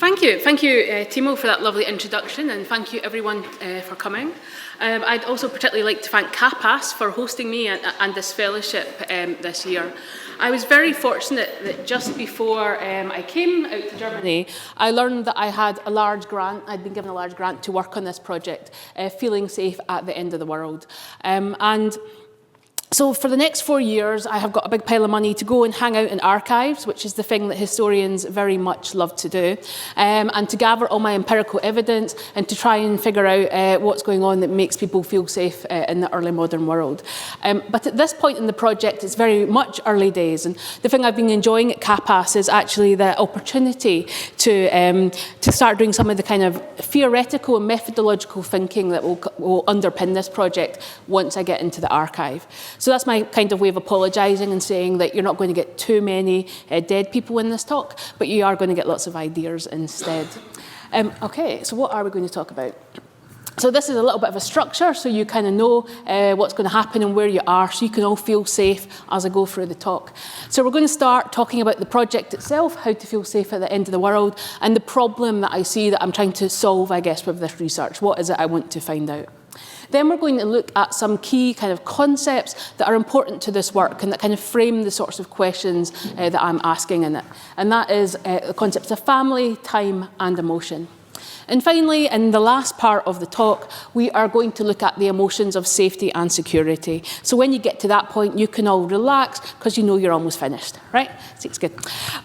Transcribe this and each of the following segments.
Thank you, Timo, for that lovely introduction, and thank you everyone for coming. I'd also particularly like to thank CAPAS for hosting me and this fellowship this year. I was very fortunate that just before I came out to Germany, I learned that I had a large grant. I'd been given a large grant to work on this project, Feeling Safe at the End of the World. So for the next 4 years, I have got a big pile of money to go and hang out in archives, which is the thing that historians very much love to do, and to gather all my empirical evidence and to try and figure out what's going on that makes people feel safe in the early modern world. But at this point in the project, it's very much early days, and the thing I've been enjoying at CAPAS is actually the opportunity to start doing some of the kind of theoretical and methodological thinking that will underpin this project once I get into the archive. So that's my kind of way of apologising and saying that you're not going to get too many dead people in this talk, but you are going to get lots of ideas instead. Okay, so what are we going to talk about? So this is a little bit of a structure, so you kind of know what's going to happen and where you are, so you can all feel safe as I go through the talk. So we're going to start talking about the project itself, how to feel safe at the end of the world, and the problem that I see that I'm trying to solve, I guess, with this research. What is it I want to find out? Then we're going to look at some key kind of concepts that are important to this work and that kind of frame the sorts of questions that I'm asking in it. And that is the concepts of family, time, and emotion. And finally, in the last part of the talk, we are going to look at the emotions of safety and security. So when you get to that point, you can all relax because you know you're almost finished, right? So it's good.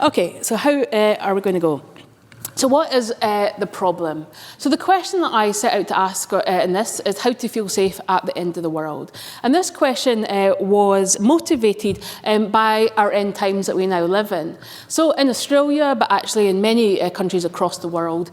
Okay, so how are we going to go? So what is the problem? So the question that I set out to ask in this is how to feel safe at the end of the world. And this question was motivated by our end times that we now live in. So in Australia, but actually in many countries across the world,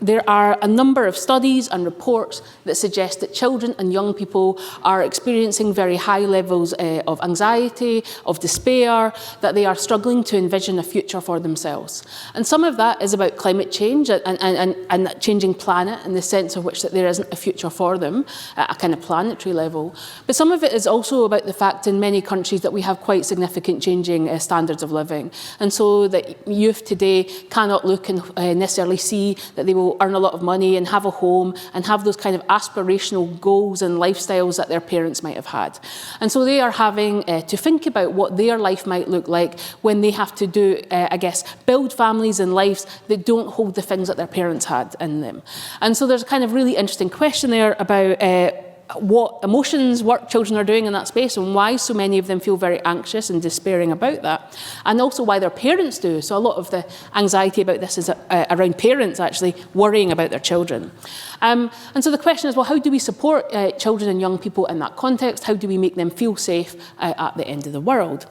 there are a number of studies and reports that suggest that children and young people are experiencing very high levels of anxiety, of despair, that they are struggling to envision a future for themselves. And some of that is about climate change and that changing planet in the sense of which that there isn't a future for them at a kind of planetary level. But some of it is also about the fact in many countries that we have quite significant changing standards of living. And so that youth today cannot look and necessarily see that they will earn a lot of money and have a home and have those kind of aspirational goals and lifestyles that their parents might have had. And so they are having to think about what their life might look like when they have to do, I guess, build families and lives that don't hold the things that their parents had in them. And so there's a kind of really interesting question there about what emotions work children are doing in that space and why so many of them feel very anxious and despairing about that, and also why their parents do. So a lot of the anxiety about this is around parents actually worrying about their children. And so the question is, well, how do we support children and young people in that context? How do we make them feel safe at the end of the world?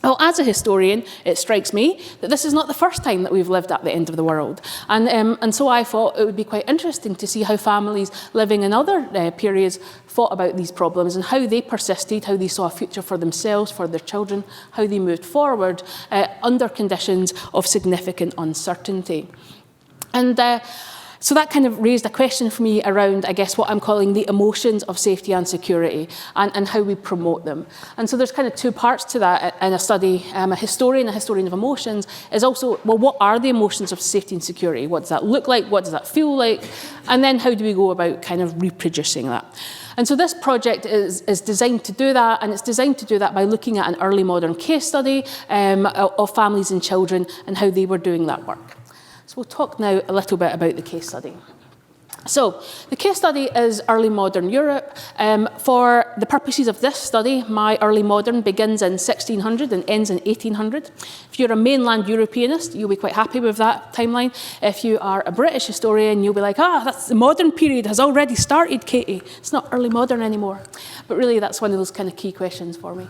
Well, as a historian, it strikes me that this is not the first time that we've lived at the end of the world. And so I thought it would be quite interesting to see how families living in other periods thought about these problems and how they persisted, how they saw a future for themselves, for their children, how they moved forward under conditions of significant uncertainty. And so that kind of raised a question for me around, I guess, what I'm calling the emotions of safety and security and how we promote them. And so there's kind of two parts to that in a study. A historian of emotions is also, well, what are the emotions of safety and security? What does that look like? What does that feel like? And then how do we go about kind of reproducing that? And so this project is designed to do that, and it's designed to do that by looking at an early modern case study of families and children and how they were doing that work. So we'll talk now a little bit about the case study. So the case study is early modern Europe. For the purposes of this study, my early modern begins in 1600 and ends in 1800. If you're a mainland Europeanist, you'll be quite happy with that timeline. If you are a British historian, you'll be like, that's the modern period has already started, Katie. It's not early modern anymore. But really, that's one of those kind of key questions for me.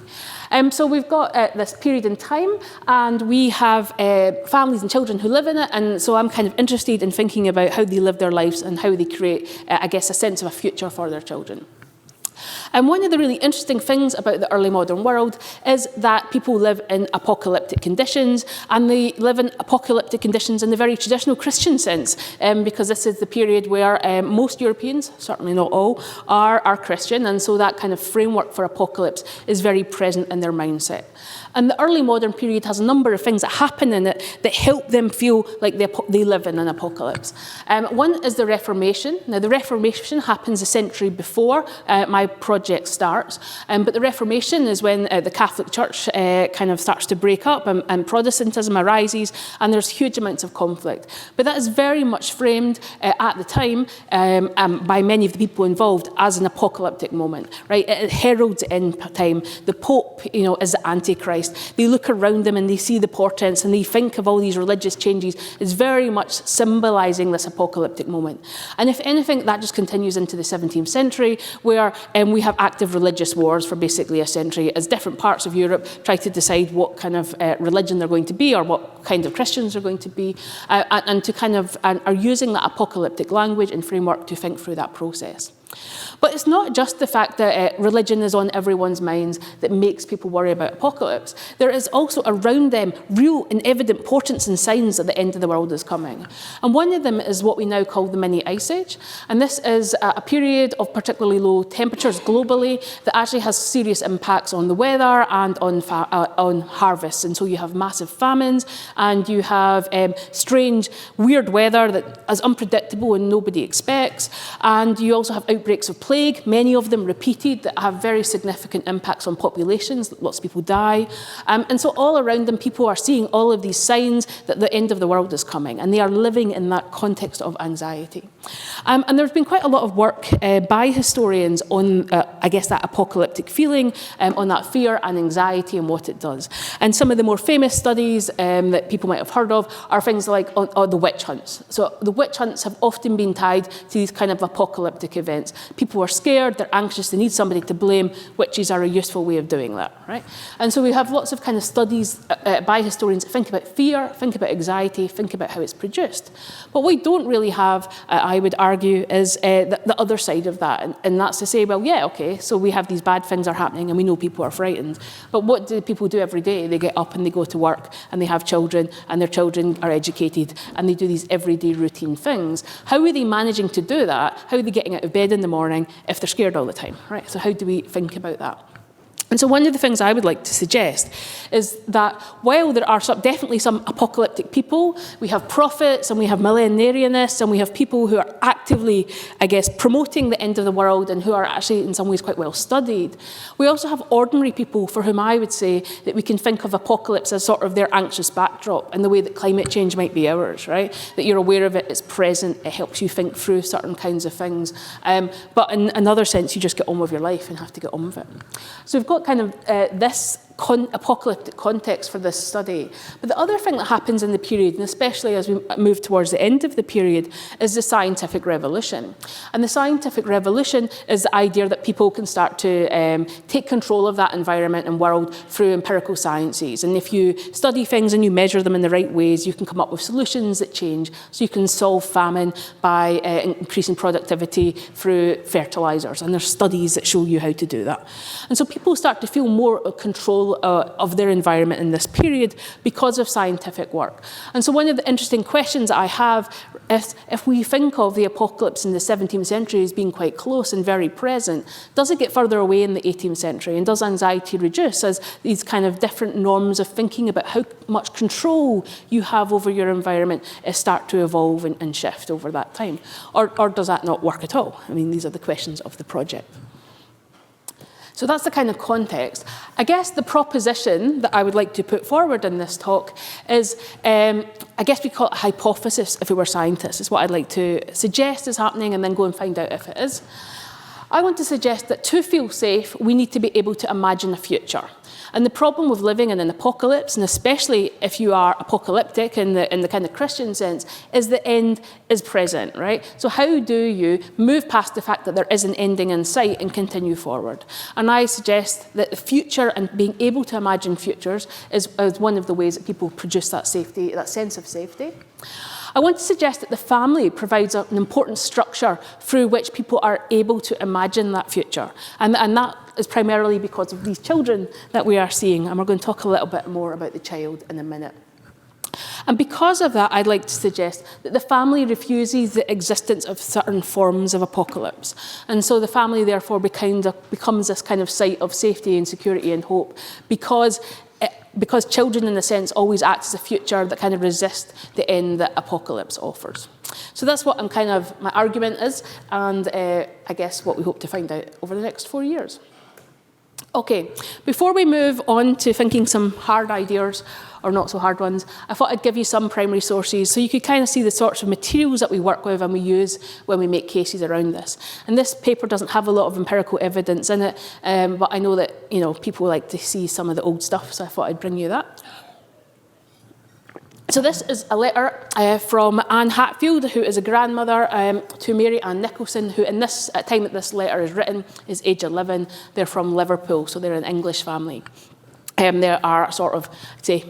So we've got this period in time, and we have families and children who live in it. And so I'm kind of interested in thinking about how they live their lives and how they create, I guess, a sense of a future for their children. And one of the really interesting things about the early modern world is that people live in apocalyptic conditions, and they live in apocalyptic conditions in the very traditional Christian sense, because this is the period where most Europeans, certainly not all, are Christian, and so that kind of framework for apocalypse is very present in their mindset. And the early modern period has a number of things that happen in it that help them feel like they live in an apocalypse. One is the Reformation. Now, the Reformation happens a century before my project starts, but the Reformation is when the Catholic Church kind of starts to break up and Protestantism arises, and there's huge amounts of conflict. But that is very much framed at the time by many of the people involved as an apocalyptic moment, right? It heralds end time. The Pope, is the Antichrist. They look around them and they see the portents and they think of all these religious changes as very much symbolising this apocalyptic moment. And if anything, that just continues into the 17th century, where we have active religious wars for basically a century as different parts of Europe try to decide what kind of religion they're going to be or what kind of Christians they're going to be, and are using that apocalyptic language and framework to think through that process. But it's not just the fact that religion is on everyone's minds that makes people worry about apocalypse. There is also around them real and evident portents and signs that the end of the world is coming. And one of them is what we now call the mini ice age. And this is a period of particularly low temperatures globally that actually has serious impacts on the weather and on harvests. And so you have massive famines, and you have strange, weird weather that is unpredictable and nobody expects. And you also have outbreaks of plague, many of them repeated, that have very significant impacts on populations. Lots of people die. And so all around them, people are seeing all of these signs that the end of the world is coming, and they are living in that context of anxiety. And there's been quite a lot of work by historians on, that apocalyptic feeling, on that fear and anxiety and what it does. And some of the more famous studies that people might have heard of are things like the witch hunts. So the witch hunts have often been tied to these kind of apocalyptic events. People are scared, they're anxious, they need somebody to blame. Witches are a useful way of doing that, right? And so we have lots of kind of studies by historians that think about fear, think about anxiety, think about how it's produced. But what we don't really have, I would argue, is the other side of that. And that's to say, well, yeah, okay, so we have these bad things are happening and we know people are frightened. But what do people do every day? They get up and they go to work and they have children and their children are educated and they do these everyday routine things. How are they managing to do that? How are they getting out of bed in the morning if they're scared all the time, right? So how do we think about that? And so one of the things I would like to suggest is that while there are definitely some apocalyptic people, we have prophets and we have millenarianists and we have people who are actively, promoting the end of the world and who are actually in some ways quite well studied. We also have ordinary people for whom I would say that we can think of apocalypse as sort of their anxious backdrop in the way that climate change might be ours, right? That you're aware of it, it's present, it helps you think through certain kinds of things. But in another sense, you just get on with your life and have to get on with it. So we've got kind of this apocalyptic context for this study. But the other thing that happens in the period, and especially as we move towards the end of the period, is the scientific revolution. And the scientific revolution is the idea that people can start to take control of that environment and world through empirical sciences. And if you study things and you measure them in the right ways, you can come up with solutions that change. So you can solve famine by increasing productivity through fertilizers. And there's studies that show you how to do that. And so people start to feel more control of their environment in this period because of scientific work. And so one of the interesting questions I have is, if we think of the apocalypse in the 17th century as being quite close and very present, does it get further away in the 18th century? And does anxiety reduce as these kind of different norms of thinking about how much control you have over your environment start to evolve and shift over that time? Or does that not work at all? I mean, these are the questions of the project. So that's the kind of context. I guess the proposition that I would like to put forward in this talk is, I guess we call it a hypothesis if we were scientists. It's what I'd like to suggest is happening and then go and find out if it is. I want to suggest that to feel safe, we need to be able to imagine a future. And the problem with living in an apocalypse, and especially if you are apocalyptic in the kind of Christian sense, is the end is present, right? So how do you move past the fact that there is an ending in sight and continue forward? And I suggest that the future and being able to imagine futures is one of the ways that people produce that safety, that sense of safety. I want to suggest that the family provides an important structure through which people are able to imagine that future. And that is primarily because of these children that we are seeing. And we're going to talk a little bit more about the child in a minute. And because of that, I'd like to suggest that the family refuses the existence of certain forms of apocalypse. And so the family, therefore, becomes this kind of site of safety and security and hope because children, in a sense, always act as a future that kind of resists the end that apocalypse offers. So that's what my argument is, and I guess what we hope to find out over the next 4 years. Okay, before we move on to thinking some hard ideas, or not so hard ones, I thought I'd give you some primary sources so you could kind of see the sorts of materials that we work with and we use when we make cases around this. And this paper doesn't have a lot of empirical evidence in it, but I know that people like to see some of the old stuff, so I thought I'd bring you that. So this is a letter from Anne Hatfield, who is a grandmother to Mary Ann Nicholson, who at the time that this letter is written is age 11. They're from Liverpool, so they're an English family. They are sort of, say,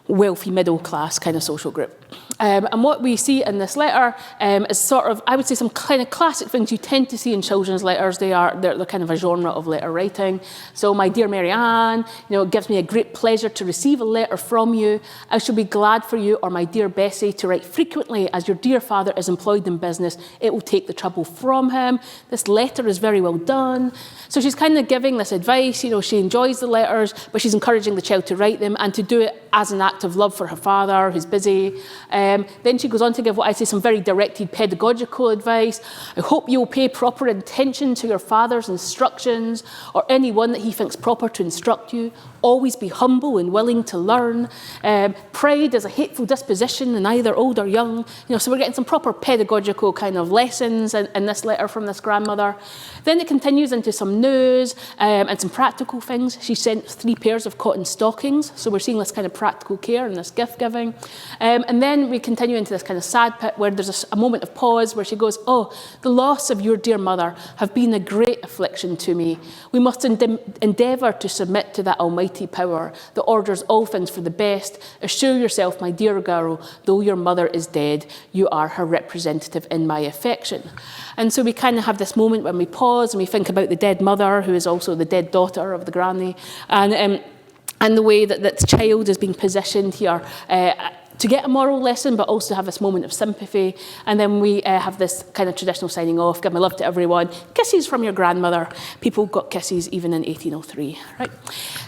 wealthy middle class kind of social group. And what we see in this letter is sort of, I would say, some kind of classic things you tend to see in children's letters. They're kind of a genre of letter writing. So, my dear Mary Ann, it gives me a great pleasure to receive a letter from you. I shall be glad for you, or my dear Bessie, to write frequently, as your dear father is employed in business. It will take the trouble from him. This letter is very well done. So she's kind of giving this advice. She enjoys the letters, but she's encouraging the child to write them and to do it as an act of love for her father, who's busy. Then she goes on to give what I say some very directed pedagogical advice. I hope you will pay proper attention to your father's instructions, or anyone that he thinks proper to instruct you. Always be humble and willing to learn. Pride is a hateful disposition in either old or young. So we're getting some proper pedagogical kind of lessons in this letter from this grandmother. Then it continues into some news and some practical things. She sent 3 pairs of cotton stockings. So we're seeing this kind of practical care and this gift giving. And then we continue into this kind of sad bit where there's a moment of pause where she goes, "Oh, the loss of your dear mother have been a great affliction to me. We must endeavour to submit to that almighty power that orders all things for the best. Assure yourself, my dear girl, though your mother is dead, you are her representative in my affection." And so we kind of have this moment when we pause and we think about the dead mother, who is also the dead daughter of the granny, and the way that the child is being positioned here to get a moral lesson, but also have this moment of sympathy. And then we have this kind of traditional signing off, give my love to everyone, kisses from your grandmother. People got kisses even in 1803, right?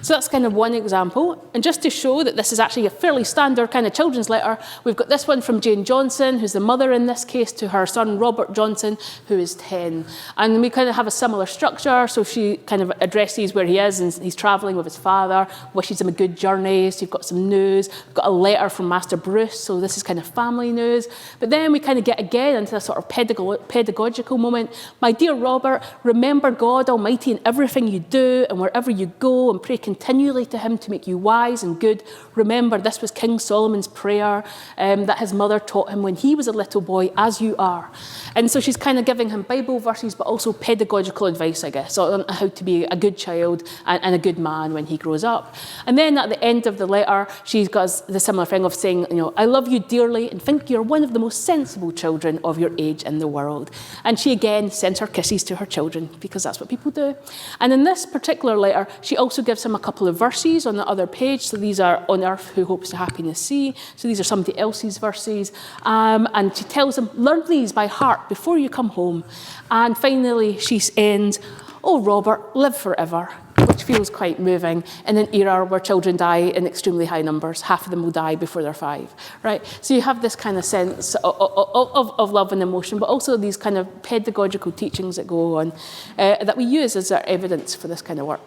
So that's kind of one example. And just to show that this is actually a fairly standard kind of children's letter, we've got this one from Jane Johnson, who's the mother in this case, to her son Robert Johnson, who is 10. And we kind of have a similar structure. So she kind of addresses where he is, and he's travelling with his father, wishes him a good journey. So you've got some news. We've got a letter from Master Bruce, so this is kind of family news. But then we kind of get again into a sort of pedagogical moment. My dear Robert, remember God Almighty in everything you do and wherever you go, and pray continually to him to make you wise and good. Remember, this was King Solomon's prayer that his mother taught him when he was a little boy, as you are. And so she's kind of giving him Bible verses, but also pedagogical advice, I guess, on how to be a good child and a good man when he grows up. And then at the end of the letter, she does the similar thing of saying, I love you dearly and think you're one of the most sensible children of your age in the world. And she again sends her kisses to her children, because that's what people do. And in this particular letter, she also gives him a couple of verses on the other page. So these are on earth who hopes to happiness see. So these are somebody else's verses. And she tells him, learn these by heart before you come home. And finally, she ends, oh, Robert, live forever, which feels quite moving in an era where children die in extremely high numbers. Half of them will die before they're 5, right? So you have this kind of sense of love and emotion, but also these kind of pedagogical teachings that go on that we use as our evidence for this kind of work.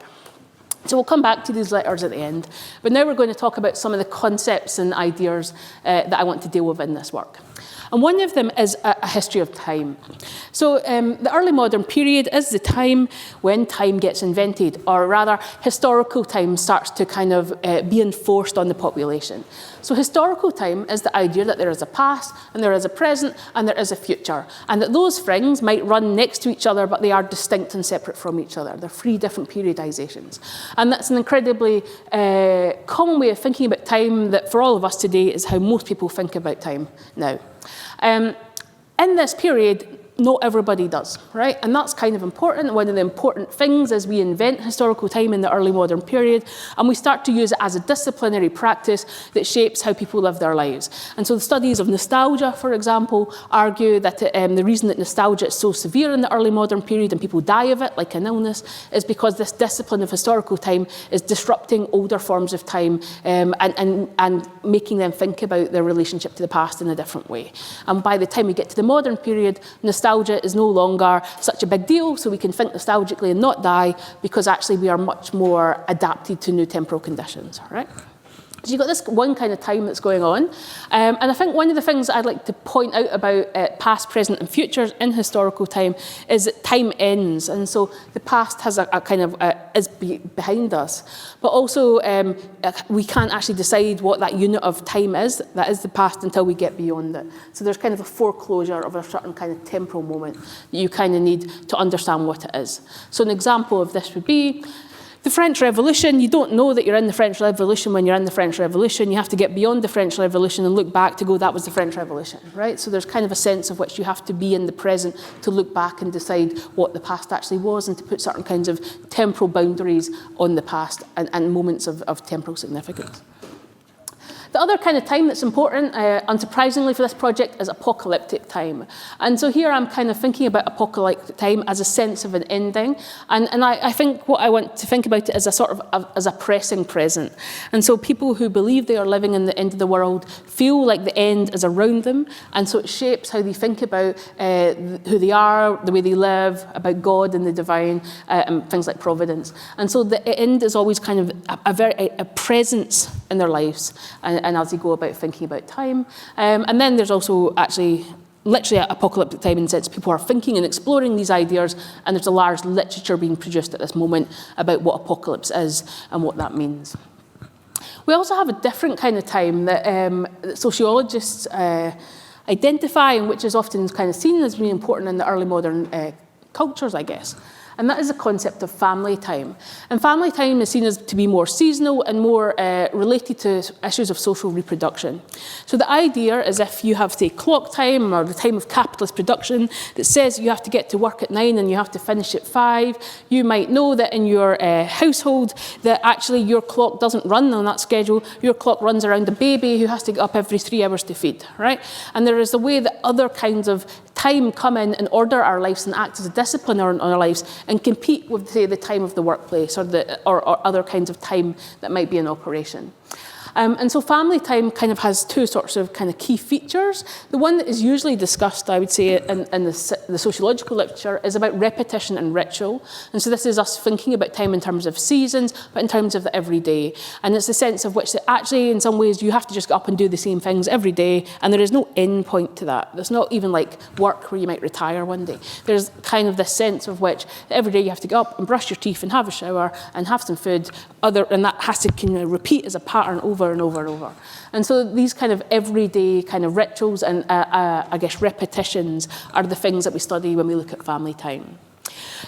So we'll come back to these letters at the end. But now we're going to talk about some of the concepts and ideas that I want to deal with in this work. And one of them is a history of time. So the early modern period is the time when time gets invented, or rather historical time starts to kind of be enforced on the population. So historical time is the idea that there is a past, and there is a present, and there is a future, and that those things might run next to each other, but they are distinct and separate from each other. They're three different periodizations. And that's an incredibly common way of thinking about time that for all of us today is how most people think about time now. In this period, not everybody does, right? And that's kind of important. One of the important things is we invent historical time in the early modern period, and we start to use it as a disciplinary practice that shapes how people live their lives. And so the studies of nostalgia, for example, argue that the reason that nostalgia is so severe in the early modern period and people die of it, like an illness, is because this discipline of historical time is disrupting older forms of time and making them think about their relationship to the past in a different way. And by the time we get to the modern period, nostalgia is no longer such a big deal, so we can think nostalgically and not die, because actually we are much more adapted to new temporal conditions, right? So you've got this one kind of time that's going on. And I think one of the things I'd like to point out about past, present and futures in historical time is that time ends. And so the past has a kind of, is behind us. But also we can't actually decide what that unit of time is, that is the past, until we get beyond it. So there's kind of a foreclosure of a certain kind of temporal moment that you kind of need to understand what it is. So an example of this would be the French Revolution. You don't know that you're in the French Revolution when you're in the French Revolution. You have to get beyond the French Revolution and look back to go, that was the French Revolution, right? So there's kind of a sense of which you have to be in the present to look back and decide what the past actually was, and to put certain kinds of temporal boundaries on the past and moments of temporal significance. The other kind of time that's important, unsurprisingly for this project, is apocalyptic time. And so here I'm kind of thinking about apocalyptic time as a sense of an ending. And I think what I want to think about it as a sort of as a pressing present. And so people who believe they are living in the end of the world feel like the end is around them. And so it shapes how they think about who they are, the way they live, about God and the divine, and things like providence. And so the end is always kind of a presence in their lives. And as they go about thinking about time. And then there's also actually literally apocalyptic time in the sense people are thinking and exploring these ideas, and there's a large literature being produced at this moment about what apocalypse is and what that means. We also have a different kind of time that sociologists identify, and which is often kind of seen as being important in the early modern cultures, I guess. And that is the concept of family time. And family time is seen as to be more seasonal and more related to issues of social reproduction. So the idea is if you have, say, clock time or the time of capitalist production that says you have to get to work at 9 and you have to finish at 5, you might know that in your household that actually your clock doesn't run on that schedule. Your clock runs around a baby who has to get up every 3 hours to feed, right? And there is a way that other kinds of time come in and order our lives and act as a discipline on our lives and compete with, say, the time of the workplace or other kinds of time that might be in operation. And so family time kind of has two sorts of kind of key features. The one that is usually discussed, I would say, in the sociological literature is about repetition and ritual. And so this is us thinking about time in terms of seasons, but in terms of the everyday. And it's the sense of which that actually, in some ways, you have to just get up and do the same things every day, and there is no end point to that. There's not even like work where you might retire one day. There's kind of this sense of which every day you have to get up and brush your teeth and have a shower and have some food, and that has to kind of repeat as a pattern over and over and over. And so these kind of everyday kind of rituals and I guess repetitions are the things that we study when we look at family time.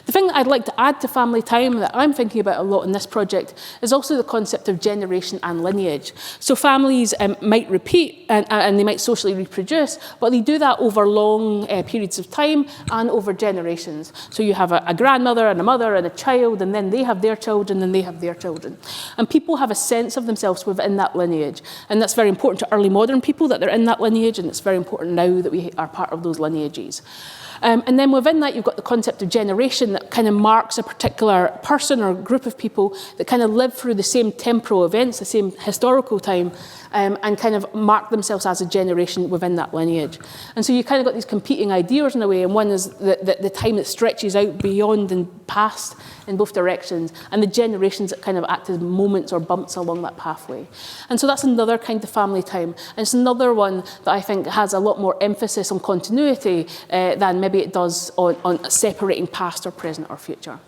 The thing that I'd like to add to family time that I'm thinking about a lot in this project is also the concept of generation and lineage. So families might repeat and they might socially reproduce, but they do that over long periods of time and over generations. So you have a grandmother and a mother and a child, and then they have their children and they have their children. And people have a sense of themselves within that lineage. And that's very important to early modern people that they're in that lineage, and it's very important now that we are part of those lineages. And then within that, you've got the concept of generation that kind of marks a particular person or group of people that kind of live through the same temporal events, the same historical time, and kind of mark themselves as a generation within that lineage. And so you kind of got these competing ideas in a way, and one is the time that stretches out beyond and past in both directions, and the generations that kind of act as moments or bumps along that pathway. And so that's another kind of family time. And it's another one that I think has a lot more emphasis on continuity than maybe it does on separating past or present or future.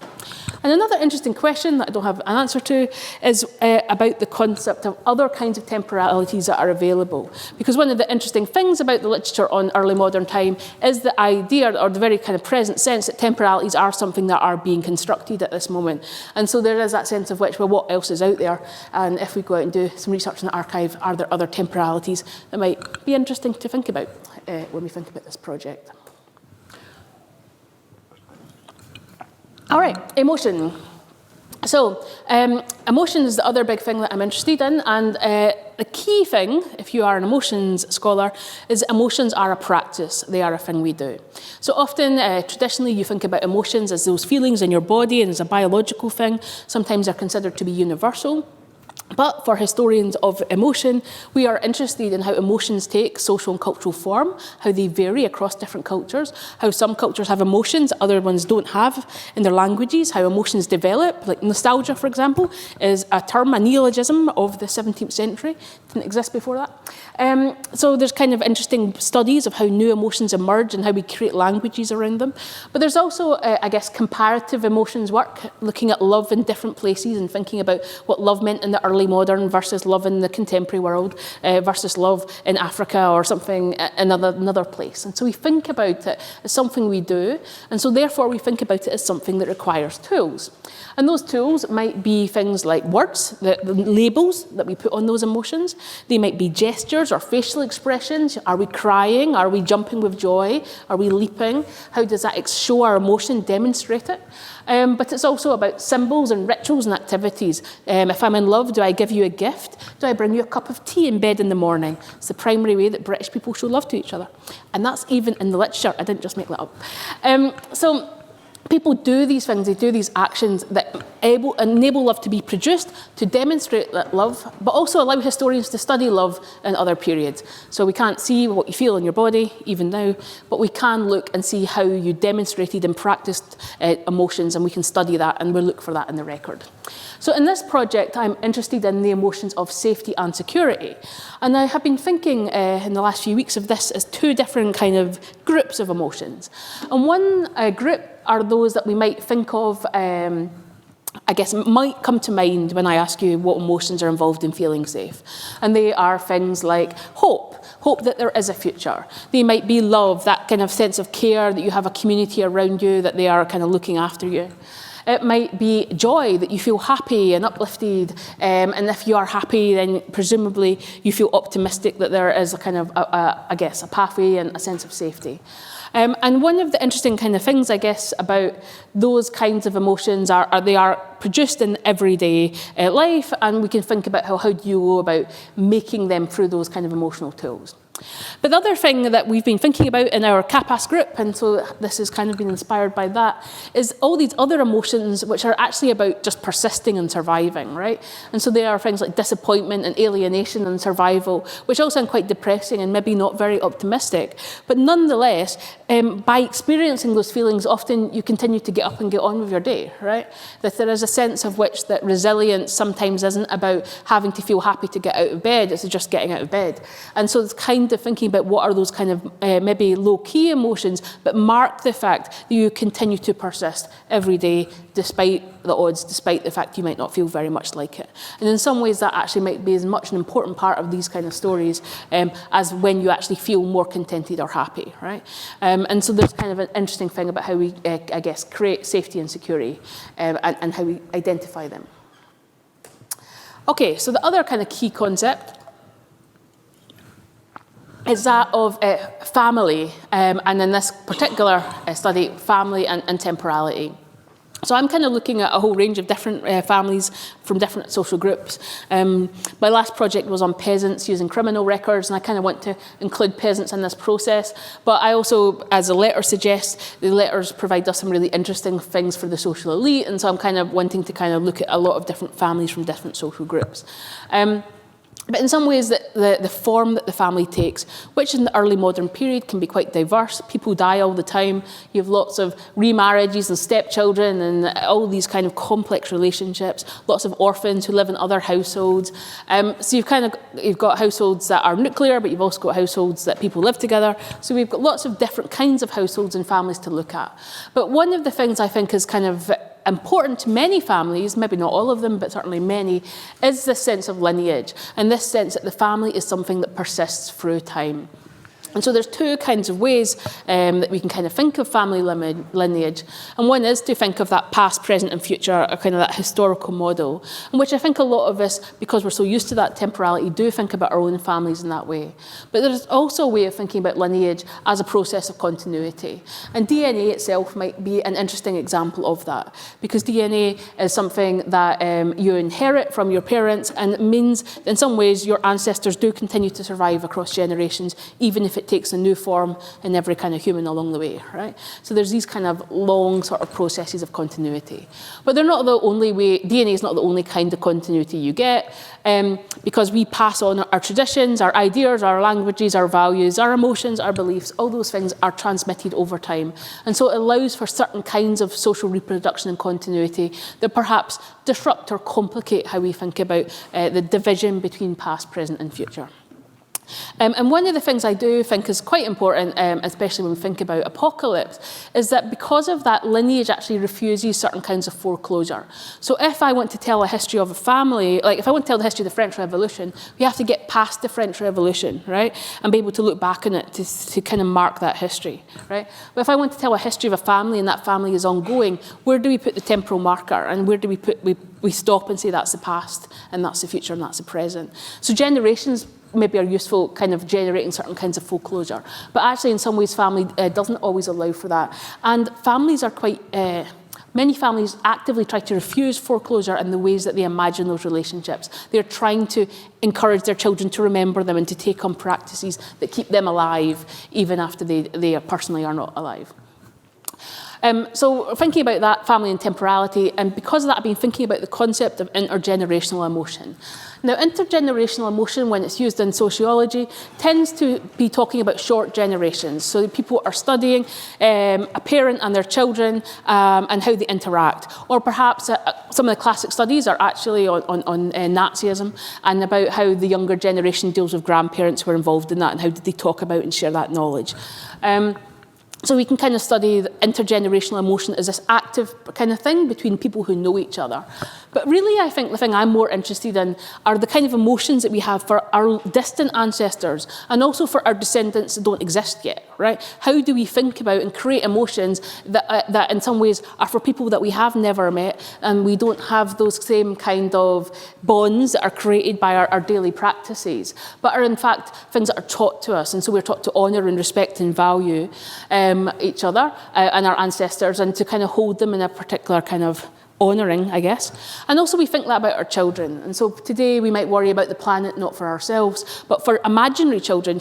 And another interesting question that I don't have an answer to is about the concept of other kinds of temporalities that are available. Because one of the interesting things about the literature on early modern time is the idea, or the very kind of present sense, that temporalities are something that are being constructed at this moment. And so there is that sense of which, well, what else is out there? And if we go out and do some research in the archive, are there other temporalities that might be interesting to think about when we think about this project? All right, emotion. So emotion is the other big thing that I'm interested in, and the key thing, if you are an emotions scholar, is emotions are a practice. They are a thing we do. So often, traditionally, you think about emotions as those feelings in your body and as a biological thing. Sometimes they're considered to be universal. But for historians of emotion, we are interested in how emotions take social and cultural form, how they vary across different cultures, how some cultures have emotions other ones don't have in their languages, how emotions develop. Like nostalgia, for example, is a term, a neologism of the 17th century. Didn't exist before that. So there's kind of interesting studies of how new emotions emerge and how we create languages around them. But there's also, I guess, comparative emotions work, looking at love in different places and thinking about what love meant in the early modern versus love in the contemporary world versus love in Africa or something, another place. And so we think about it as something we do, and so therefore we think about it as something that requires tools. And those tools might be things like words, the labels that we put on those emotions. They might be gestures or facial expressions. Are we crying? Are we jumping with joy? Are we leaping? How does that show our emotion, demonstrate it? But it's also about symbols and rituals and activities. If I'm in love, do I give you a gift? Do I bring you a cup of tea in bed in the morning? It's the primary way that British people show love to each other. And that's even in the literature. I didn't just make that up. So people do these things, they do these actions that enable love to be produced, to demonstrate that love, but also allow historians to study love in other periods. So we can't see what you feel in your body, even now, but we can look and see how you demonstrated and practiced emotions, and we can study that, and we'll look for that in the record. So in this project, I'm interested in the emotions of safety and security. And I have been thinking in the last few weeks of this as two different kind of groups of emotions. And one group are those that we might think of, I guess, might come to mind when I ask you what emotions are involved in feeling safe. And they are things like hope that there is a future. They might be love, that kind of sense of care, that you have a community around you, that they are kind of looking after you. It might be joy, that you feel happy and uplifted, and if you are happy, then presumably you feel optimistic that there is a kind of, I guess, a pathway and a sense of safety. And one of the interesting kind of things, I guess, about those kinds of emotions are they are produced in everyday life, and we can think about how do you go about making them through those kind of emotional tools. But the other thing that we've been thinking about in our CAPAS group, and so this has kind of been inspired by that, is all these other emotions which are actually about just persisting and surviving, right? And so there are things like disappointment and alienation and survival, which all sound quite depressing and maybe not very optimistic. But nonetheless, by experiencing those feelings, often you continue to get up and get on with your day, right? That there is a sense of which that resilience sometimes isn't about having to feel happy to get out of bed, it's just getting out of bed. And so it's kind of thinking about what are those kind of maybe low-key emotions, but mark the fact that you continue to persist every day despite the odds, despite the fact you might not feel very much like it. And in some ways that actually might be as much an important part of these kind of stories as when you actually feel more contented or happy, right? And so there's kind of an interesting thing about how we, I guess, create safety and security and how we identify them. Okay, so the other kind of key concept is that of family, and in this particular study, family and temporality. So I'm kind of looking at a whole range of different families from different social groups. My last project was on peasants using criminal records, and I kind of want to include peasants in this process. But I also, as the letter suggests, the letters provide us some really interesting things for the social elite, and so I'm kind of wanting to kind of look at a lot of different families from different social groups. But in some ways, the form that the family takes, which in the early modern period can be quite diverse. People die all the time. You have lots of remarriages and stepchildren and all these kind of complex relationships. Lots of orphans who live in other households. So you've got households that are nuclear, but you've also got households that people live together. So we've got lots of different kinds of households and families to look at. But one of the things I think is kind of important to many families, maybe not all of them, but certainly many, is this sense of lineage, and this sense that the family is something that persists through time. And so there's two kinds of ways that we can kind of think of family lineage. And one is to think of that past, present and future, a kind of that historical model, in which I think a lot of us, because we're so used to that temporality, do think about our own families in that way. But there's also a way of thinking about lineage as a process of continuity. And DNA itself might be an interesting example of that, because DNA is something that you inherit from your parents, and it means that in some ways your ancestors do continue to survive across generations, even if it takes a new form in every kind of human along the way, right? So there's these kind of long sort of processes of continuity. But they're not the only way, DNA is not the only kind of continuity you get, because we pass on our traditions, our ideas, our languages, our values, our emotions, our beliefs, all those things are transmitted over time. And so it allows for certain kinds of social reproduction and continuity that perhaps disrupt or complicate how we think about the division between past, present and future. And one of the things I do think is quite important, especially when we think about apocalypse, is that because of that, lineage actually refuses certain kinds of foreclosure. So if I want to tell a history of a family, like if I want to tell the history of the French Revolution, we have to get past the French Revolution, right? And be able to look back on it to kind of mark that history, right? But if I want to tell a history of a family and that family is ongoing, where do we put the temporal marker? And where do we stop and say that's the past and that's the future and that's the present? So generations maybe are useful kind of generating certain kinds of foreclosure. But actually, in some ways, family doesn't always allow for that. And families are quite, many families actively try to refuse foreclosure in the ways that they imagine those relationships. They're trying to encourage their children to remember them and to take on practices that keep them alive, even after they personally are not alive. So thinking about that family and temporality, and because of that, I've been thinking about the concept of intergenerational emotion. Now, intergenerational emotion, when it's used in sociology, tends to be talking about short generations. So people are studying a parent and their children and how they interact. Or perhaps some of the classic studies are actually on Nazism and about how the younger generation deals with grandparents who are involved in that and how did they talk about and share that knowledge. So we can kind of study intergenerational emotion as this active kind of thing between people who know each other. But really, I think the thing I'm more interested in are the kind of emotions that we have for our distant ancestors and also for our descendants that don't exist yet, right? How do we think about and create emotions that in some ways are for people that we have never met and we don't have those same kind of bonds that are created by our daily practices, but are in fact things that are taught to us. And so we're taught to honour and respect and value each other and our ancestors and to kind of hold them in a particular kind of honouring, I guess. And also we think that about our children. And so today we might worry about the planet, not for ourselves, but for imaginary children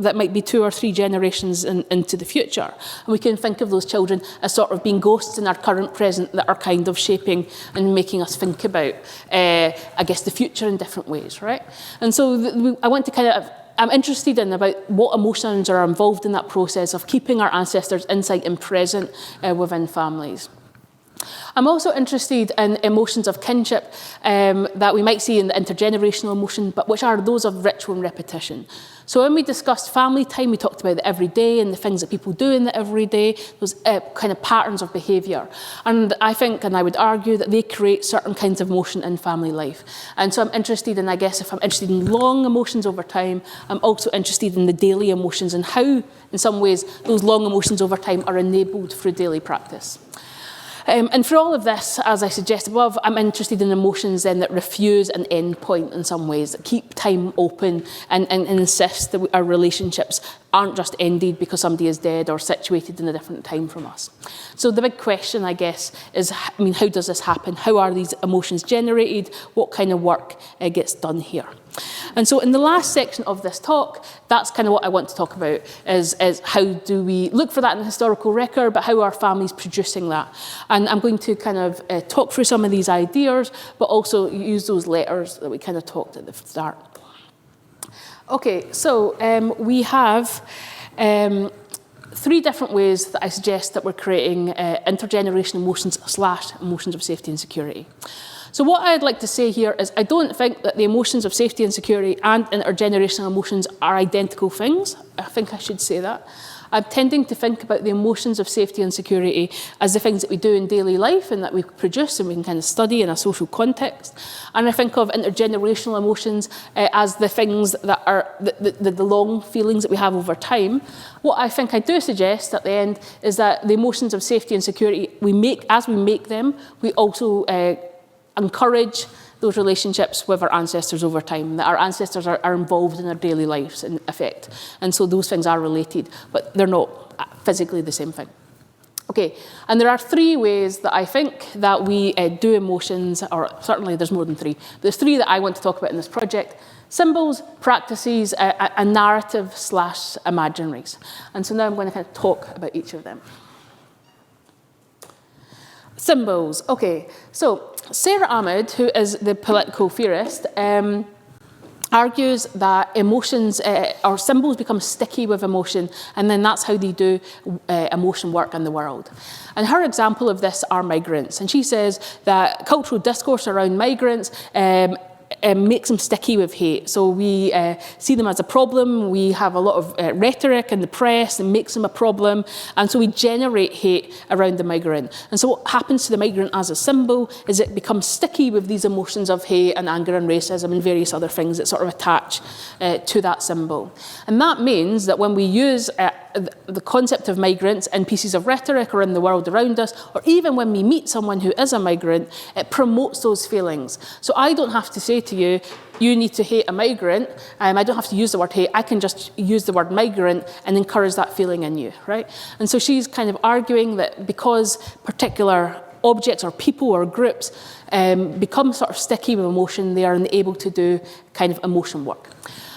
that might be 2 or 3 generations into the future. And we can think of those children as sort of being ghosts in our current present that are kind of shaping and making us think about, I guess, the future in different ways, right? And so I want to kind of I'm interested in about what emotions are involved in that process of keeping our ancestors' insight and present within families. I'm also interested in emotions of kinship that we might see in the intergenerational emotion, but which are those of ritual and repetition. So when we discussed family time, we talked about the everyday and the things that people do in the everyday, those kind of patterns of behaviour. And I think, and I would argue, that they create certain kinds of emotion in family life. And so I'm interested in, I guess, if I'm interested in long emotions over time, I'm also interested in the daily emotions and how, in some ways, those long emotions over time are enabled through daily practice. And for all of this, as I suggested above, I'm interested in emotions then that refuse an end point in some ways, that keep time open and insist that our relationships aren't just ended because somebody is dead or situated in a different time from us. So the big question, I guess, is, how does this happen? How are these emotions generated? What kind of work gets done here? And so in the last section of this talk, that's kind of what I want to talk about, is how do we look for that in the historical record, but how are families producing that? And I'm going to kind of talk through some of these ideas, but also use those letters that we kind of talked at the start. Okay, so we have 3 different ways that I suggest that we're creating intergenerational emotions / emotions of safety and security. So what I'd like to say here is I don't think that the emotions of safety and security and intergenerational emotions are identical things. I think I should say that. I'm tending to think about the emotions of safety and security as the things that we do in daily life and that we produce and we can kind of study in a social context. And I think of intergenerational emotions as the things that are the long feelings that we have over time. What I think I do suggest at the end is that the emotions of safety and security, as we make them, we also encourage those relationships with our ancestors over time, that our ancestors are involved in our daily lives, in effect. And so those things are related, but they're not physically the same thing. Okay, and there are 3 ways that I think that we do emotions, or certainly there's more than 3. But there's 3 that I want to talk about in this project: symbols, practices, and narrative / imaginaries. And so now I'm going to kind of talk about each of them. Symbols. Okay, so Sarah Ahmed, who is the political theorist, argues that emotions or symbols become sticky with emotion, and then that's how they do emotion work in the world. And her example of this are migrants. And she says that cultural discourse around migrants makes them sticky with hate. So we see them as a problem. We have a lot of rhetoric in the press and makes them a problem. And so we generate hate around the migrant. And so what happens to the migrant as a symbol is it becomes sticky with these emotions of hate and anger and racism and various other things that sort of attach to that symbol. And that means that when we use the concept of migrants in pieces of rhetoric or in the world around us, or even when we meet someone who is a migrant, it promotes those feelings. So I don't have to say to you, you need to hate a migrant. I don't have to use the word hate. I can just use the word migrant and encourage that feeling in you, right? And so she's kind of arguing that because particular objects or people or groups become sort of sticky with emotion, they are unable to do kind of emotion work.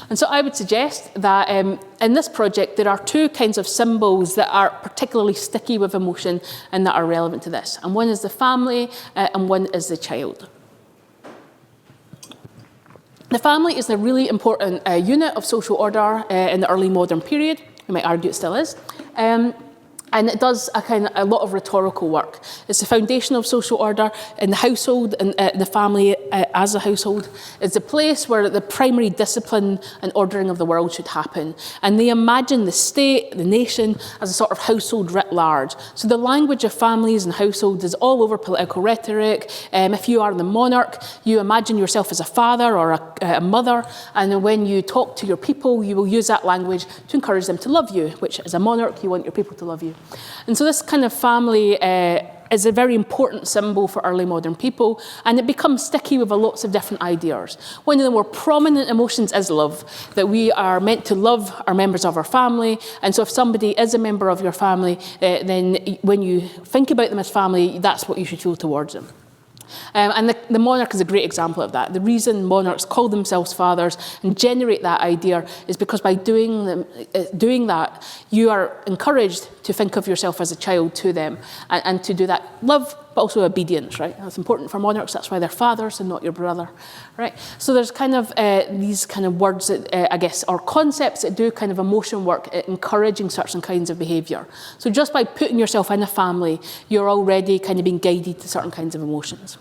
And so I would suggest that in this project, there are 2 kinds of symbols that are particularly sticky with emotion and that are relevant to this. And one is the family and one is the child. The family is a really important unit of social order in the early modern period. We might argue it still is. And it does a lot of rhetorical work. It's the foundation of social order in the household, and the family as a household is the place where the primary discipline and ordering of the world should happen. And they imagine the state, the nation, as a sort of household writ large. So the language of families and households is all over political rhetoric. If you are the monarch, you imagine yourself as a father or a mother, and when you talk to your people, you will use that language to encourage them to love you, which as a monarch, you want your people to love you. And so this kind of family is a very important symbol for early modern people, and it becomes sticky with lots of different ideas. One of the more prominent emotions is love, that we are meant to love our members of our family, and so if somebody is a member of your family, then when you think about them as family, that's what you should feel towards them. And the monarch is a great example of that. The reason monarchs call themselves fathers and generate that idea is because by doing that, you are encouraged to think of yourself as a child to them and to do that love, but also obedience, right? That's important for monarchs. That's why they're fathers and not your brother, right? So there's kind of these kind of words that, I guess, or concepts that do kind of emotion work at encouraging certain kinds of behaviour. So just by putting yourself in a family, you're already kind of being guided to certain kinds of emotions.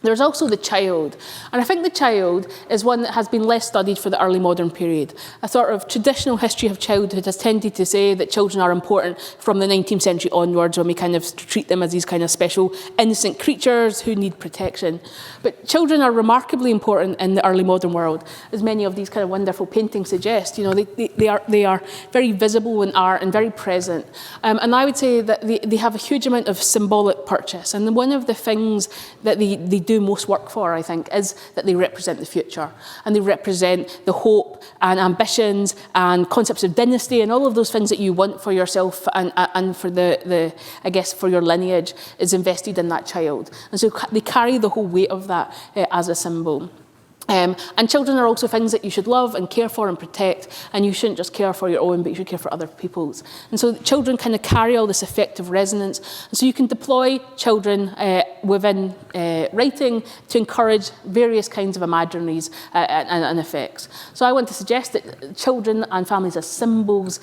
There's also the child, and I think the child is one that has been less studied for the early modern period. A sort of traditional history of childhood has tended to say that children are important from the 19th century onwards, when we kind of treat them as these kind of special innocent creatures who need protection. But children are remarkably important in the early modern world, as many of these kind of wonderful paintings suggest. You know, they are very visible in art and very present. And I would say that they have a huge amount of symbolic purchase. And one of the things that they do most work for, I think, is that they represent the future, and they represent the hope and ambitions and concepts of dynasty and all of those things that you want for yourself and for the I guess for your lineage is invested in that child, and so they carry the whole weight of that as a symbol. And children are also things that you should love and care for and protect, and you shouldn't just care for your own, but you should care for other people's. And so children kind of carry all this affective resonance, and so you can deploy children within writing to encourage various kinds of imaginaries and effects. So I want to suggest that children and families as symbols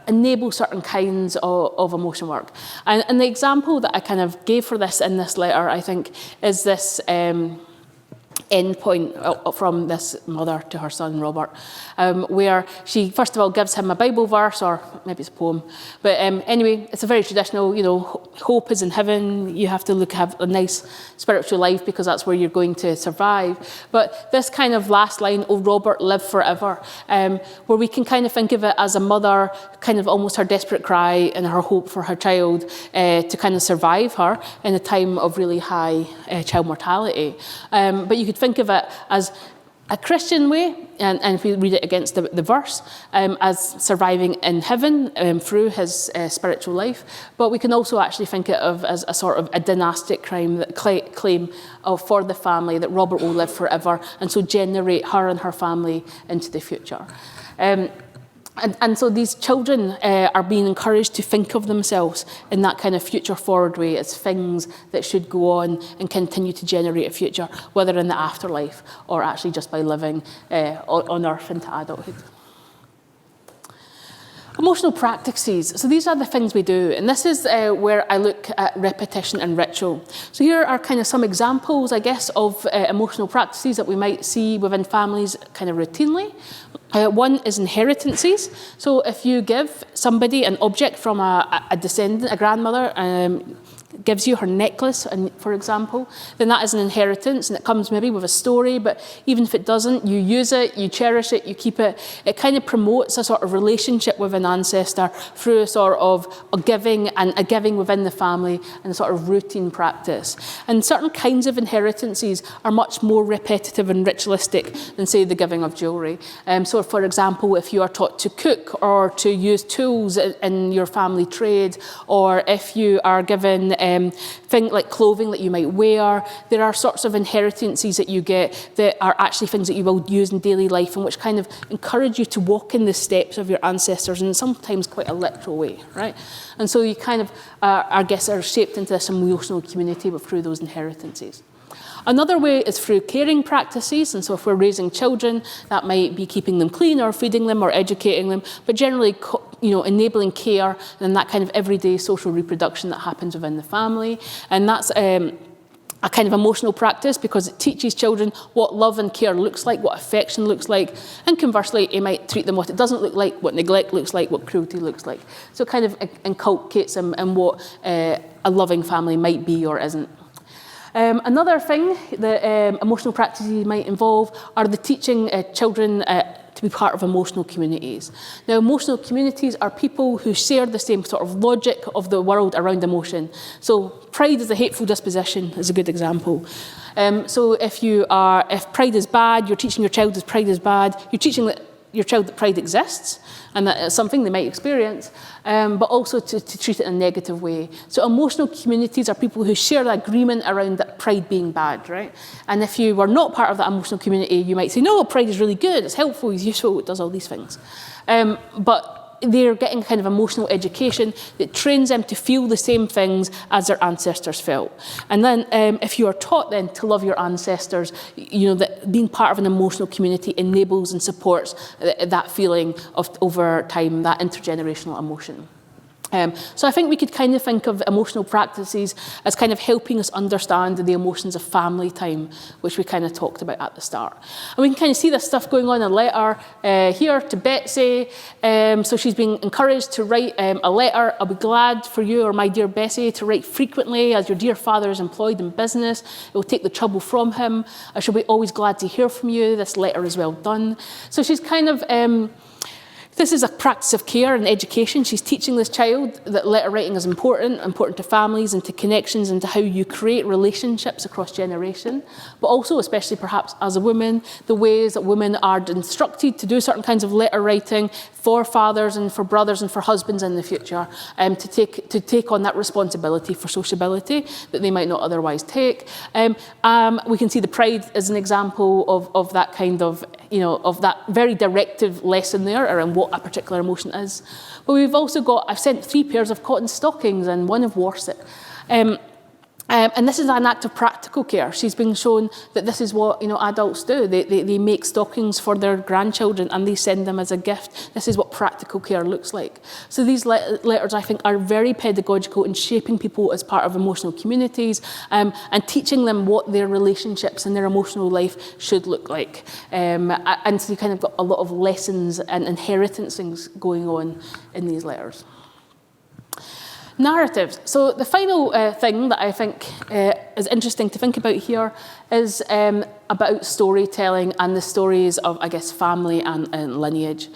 enable certain kinds of emotion work. And the example that I kind of gave for this in this letter, I think, is this end point from this mother to her son Robert, where she first of all gives him a Bible verse, or maybe it's a poem, but anyway, it's a very traditional, hope is in heaven, you have to have a nice spiritual life because that's where you're going to survive. But this kind of last line, oh Robert, live forever, where we can kind of think of it as a mother, kind of almost her desperate cry and her hope for her child to kind of survive her in a time of really high child mortality. But you could think of it as a Christian way, and if we read it against the verse, as surviving in heaven through his spiritual life. But we can also actually think of it as a sort of a dynastic claim for the family, that Robert will live forever, and so generate her and her family into the future. And so these children are being encouraged to think of themselves in that kind of future forward way as things that should go on and continue to generate a future, whether in the afterlife or actually just by living on earth into adulthood. Emotional practices. So these are the things we do, and this is where I look at repetition and ritual. So here are kind of some examples, I guess, of emotional practices that we might see within families kind of routinely. One is inheritances. So if you give somebody an object from a descendant, a grandmother, gives you her necklace, for example, then that is an inheritance, and it comes maybe with a story, but even if it doesn't, you use it, you cherish it, you keep it. It kind of promotes a sort of relationship with an ancestor through a sort of a giving and a giving within the family and a sort of routine practice. And certain kinds of inheritances are much more repetitive and ritualistic than, say, the giving of jewellery. So, for example, if you are taught to cook or to use tools in your family trade, or if you are given things like clothing that you might wear, there are sorts of inheritances that you get that are actually things that you will use in daily life and which kind of encourage you to walk in the steps of your ancestors in sometimes quite a literal way, right? And so you kind of, I guess, are shaped into this emotional community through those inheritances. Another way is through caring practices, and so if we're raising children, that might be keeping them clean or feeding them or educating them, but generally, enabling care and that kind of everyday social reproduction that happens within the family. And that's a kind of emotional practice because it teaches children what love and care looks like, what affection looks like, and conversely, it might treat them what it doesn't look like, what neglect looks like, what cruelty looks like. So it kind of inculcates them in what a loving family might be or isn't. Another thing that emotional practices might involve are the teaching children to be part of emotional communities. Now, emotional communities are people who share the same sort of logic of the world around emotion. So pride is a hateful disposition is a good example. So if pride is bad, you're teaching your child that pride is bad, you're teaching your child that pride exists and that it's something they might experience, but also to treat it in a negative way. So emotional communities are people who share the agreement around that pride being bad, right? And if you were not part of that emotional community, you might say, no, pride is really good, it's helpful, it's useful, it does all these things. But they're getting kind of emotional education that trains them to feel the same things as their ancestors felt. And then if you are taught then to love your ancestors, that being part of an emotional community enables and supports that feeling of, over time, that intergenerational emotion. So I think we could kind of think of emotional practices as kind of helping us understand the emotions of family time, which we kind of talked about at the start. And we can kind of see this stuff going on in a letter here to Betsy. So she's being encouraged to write a letter. I'll be glad for you, or my dear Bessie, to write frequently as your dear father is employed in business. It will take the trouble from him. I shall be always glad to hear from you. This letter is well done. So she's kind of This is a practice of care and education. She's teaching this child that letter writing is important to families and to connections and to how you create relationships across generation, but also, especially perhaps as a woman, the ways that women are instructed to do certain kinds of letter writing for fathers and for brothers and for husbands in the future, to take on that responsibility for sociability that they might not otherwise take. We can see the pride as an example of that kind of, of that very directive lesson there around what a particular emotion is. But we've also got, I've sent 3 pairs of cotton stockings and 1 of worsted. And this is an act of practical care. She's been shown that this is what adults do. They make stockings for their grandchildren and they send them as a gift. This is what practical care looks like. So these letters, I think, are very pedagogical in shaping people as part of emotional communities, and teaching them what their relationships and their emotional life should look like. And so you kind of got a lot of lessons and inheritance things going on in these letters. Narratives. So the final thing that I think is interesting to think about here is about storytelling and the stories of, I guess, family and lineage.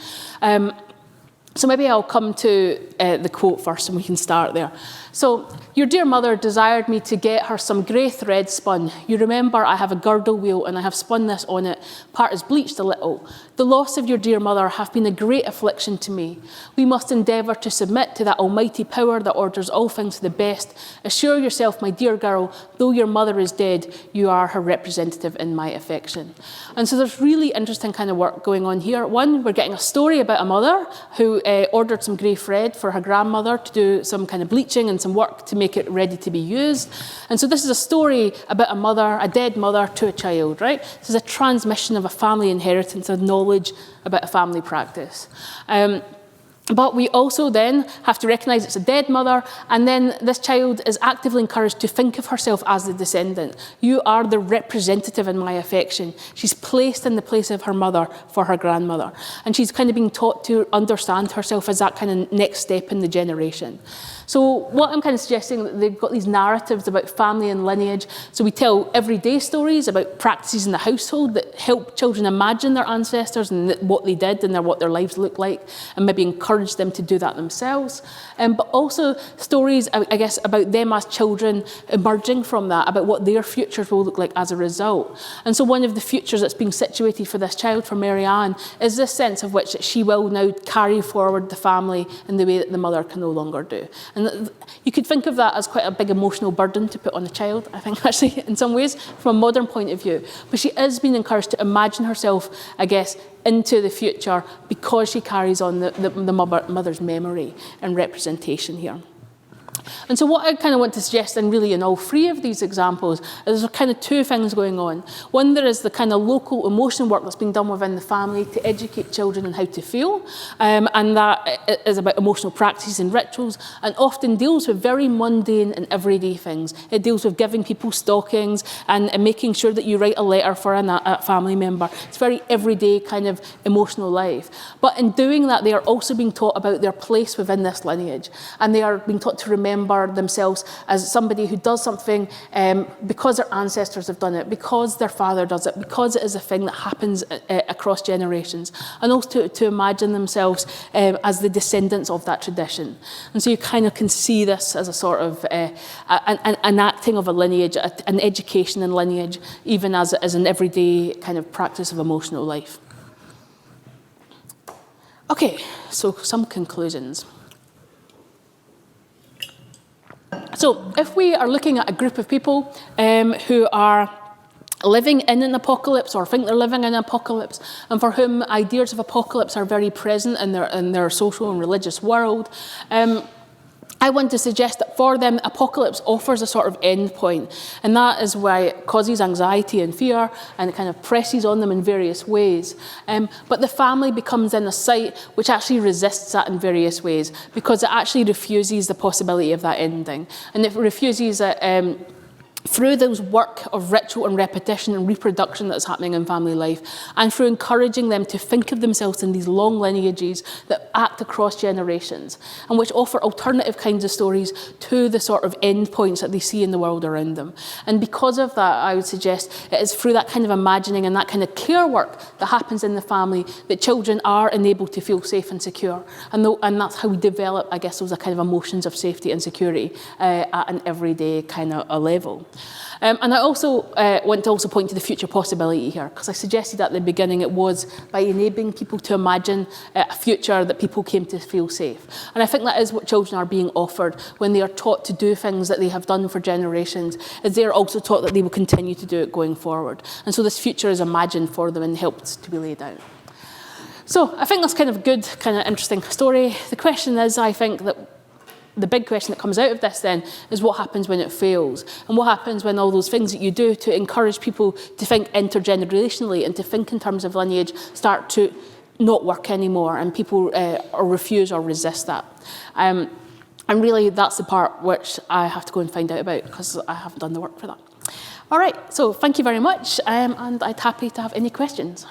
So maybe I'll come to the quote first and we can start there. So, your dear mother desired me to get her some grey thread spun. You remember I have a girdle wheel and I have spun this on it. Part is bleached a little. The loss of your dear mother hath been a great affliction to me. We must endeavour to submit to that almighty power that orders all things to the best. Assure yourself, my dear girl, though your mother is dead, you are her representative in my affection. And so there's really interesting kind of work going on here. One, we're getting a story about a mother who ordered some grey thread for her grandmother to do some kind of bleaching and some work to make it ready to be used. And so this is a story about a mother, a dead mother, to a child, right? This is a transmission of a family inheritance of knowledge about a family practice. But we also then have to recognise it's a dead mother, and then this child is actively encouraged to think of herself as the descendant. You are the representative in my affection. She's placed in the place of her mother for her grandmother. And she's kind of being taught to understand herself as that kind of next step in the generation. So what I'm kind of suggesting, that they've got these narratives about family and lineage. So we tell everyday stories about practices in the household that help children imagine their ancestors and what they did and what their lives look like, and maybe encourage them to do that themselves. But also stories, I guess, about them as children emerging from that, about what their futures will look like as a result. And so one of the futures that's being situated for this child, for Mary Ann, is this sense of which she will now carry forward the family in the way that the mother can no longer do. And you could think of that as quite a big emotional burden to put on a child, I think, actually, in some ways, from a modern point of view. But she is being encouraged to imagine herself, I guess, into the future because she carries on the mother's memory and representation here. And so what I kind of want to suggest, and really in all 3 of these examples, is there's kind of 2 things going on. One, there is the kind of local emotion work that's being done within the family to educate children on how to feel, and that is about emotional practices and rituals, and often deals with very mundane and everyday things. It deals with giving people stockings and making sure that you write a letter for a family member. It's very everyday kind of emotional life. But in doing that, they are also being taught about their place within this lineage, and they are being taught to remember themselves as somebody who does something because their ancestors have done it, because their father does it, because it is a thing that happens across generations, and also to imagine themselves as the descendants of that tradition. And so you kind of can see this as a sort of an acting of a lineage, an education in lineage, even as an everyday kind of practice of emotional life. Okay, so some conclusions. So if we are looking at a group of people who are living in an apocalypse or think they're living in an apocalypse, and for whom ideas of apocalypse are very present in their social and religious world, I want to suggest that for them, apocalypse offers a sort of end point, and that is why it causes anxiety and fear, and it kind of presses on them in various ways. But the family becomes then a site which actually resists that in various ways, because it actually refuses the possibility of that ending, and it refuses it through those work of ritual and repetition and reproduction that's happening in family life, and through encouraging them to think of themselves in these long lineages that act across generations and which offer alternative kinds of stories to the sort of end points that they see in the world around them. And because of that, I would suggest it is through that kind of imagining and that kind of care work that happens in the family that children are enabled to feel safe and secure. And that's how we develop, I guess, those kind of emotions of safety and security at an everyday kind of a level. And I also want to also point to the future possibility here, because I suggested at the beginning it was by enabling people to imagine a future that people came to feel safe. And I think that is what children are being offered when they are taught to do things that they have done for generations, is they are also taught that they will continue to do it going forward. And so this future is imagined for them and helped to be laid out. So I think that's kind of a good, kind of interesting story. The question is, I think that the big question that comes out of this then is what happens when it fails, and what happens when all those things that you do to encourage people to think intergenerationally and to think in terms of lineage start to not work anymore, and people or refuse or resist that. And really that's the part which I have to go and find out about, because I haven't done the work for that. All right, so thank you very much, and I'd happy to have any questions.